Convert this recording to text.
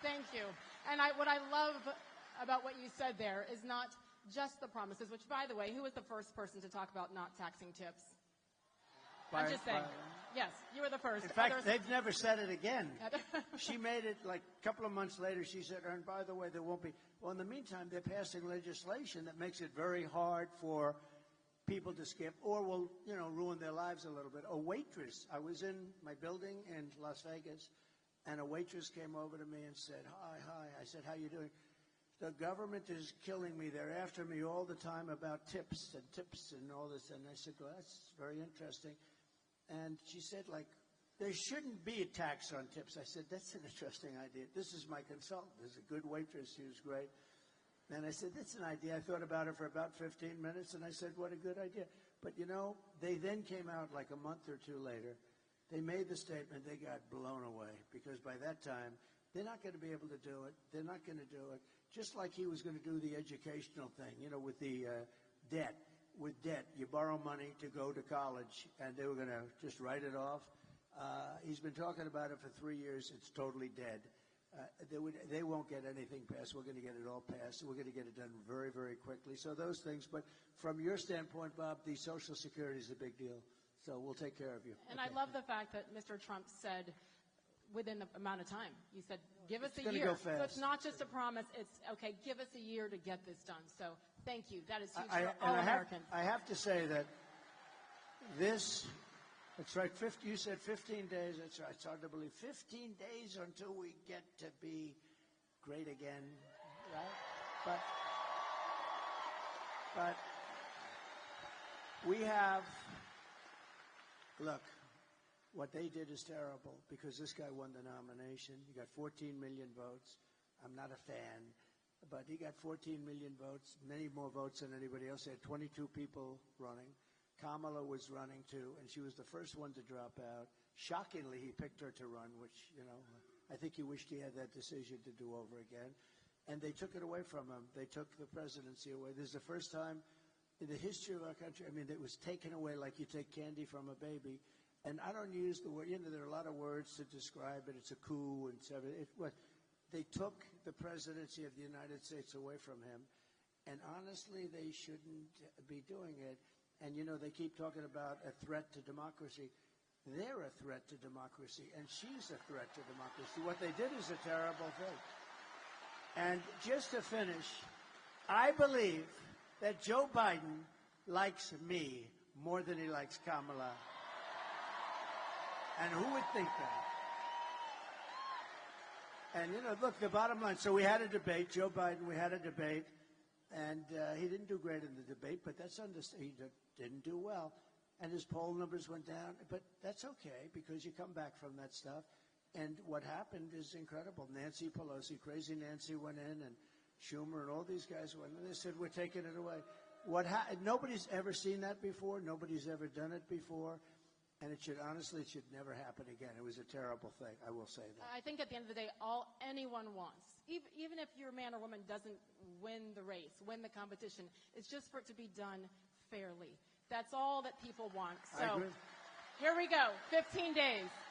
Thank you. And what I love about what you said there is not just the promises, which, by the way, who was the first person to talk about not taxing tips? I'm just saying. Yes, you were the first. In fact, they've never said it again. She made it like a couple of months later. She said, and by the way, there won't be. Well, in the meantime, they're passing legislation that makes it very hard for people to skip or will, ruin their lives a little bit. A waitress. I was in my building in Las Vegas, and a waitress came over to me and said, hi. I said, how you doing? The government is killing me. They're after me all the time about tips and all this. And I said, well, that's very interesting. And she said, there shouldn't be a tax on tips. I said, that's an interesting idea. This is my consultant. There's a good waitress. She was great. And I said, that's an idea. I thought about it for about 15 minutes, and I said, what a good idea. But, they then came out like a month or two later. They made the statement. They got blown away because by that time, they're not going to be able to do it. They're not going to do it. Just like he was going to do the educational thing, with the debt. With debt, you borrow money to go to college, and they were going to just write it off. He's been talking about it for 3 years. It's totally dead. They won't get anything passed. We're going to get it all passed. We're going to get it done very, very quickly. So those things. But from your standpoint, Bob, the Social Security is a big deal. So we'll take care of you. And okay. I love the fact that Mr. Trump said within the amount of time. You said, give us a year. It's going to go fast. So it's not just a promise. It's, okay, give us a year to get this done. So thank you. That is huge for all Americans. I have to say that that's right. You said 15 days. That's right. It's hard to believe. 15 days until we get to be great again, right? But we have, look, what they did is terrible because this guy won the nomination. He got 14 million votes. I'm not a fan, but he got 14 million votes, many more votes than anybody else. He had 22 people running. Kamala was running too, and she was the first one to drop out. Shockingly, he picked her to run, which, I think he wished he had that decision to do over again. And they took it away from him. They took the presidency away. This is the first time in the history of our country, it was taken away like you take candy from a baby. And I don't use the word, there are a lot of words to describe it. It's a coup and so they took the presidency of the United States away from him. And honestly, they shouldn't be doing it. And, they keep talking about a threat to democracy. They're a threat to democracy, and she's a threat to democracy. What they did is a terrible thing. And just to finish, I believe that Joe Biden likes me more than he likes Kamala. And who would think that? And, look, the bottom line, so we had a debate, Joe Biden, we had a debate, and he didn't do great in the debate, but that's understandable. He didn't do well. And his poll numbers went down, but that's okay because you come back from that stuff. And what happened is incredible. Nancy Pelosi, crazy Nancy went in, and Schumer and all these guys went in. They said, we're taking it away. Nobody's ever seen that before. Nobody's ever done it before. And it should never happen again. It was a terrible thing. I will say that. I think at the end of the day, all anyone wants, even if your man or woman doesn't win the race, win the competition, it's just for it to be done fairly. That's all that people want. So I agree. Here we go. 15 days.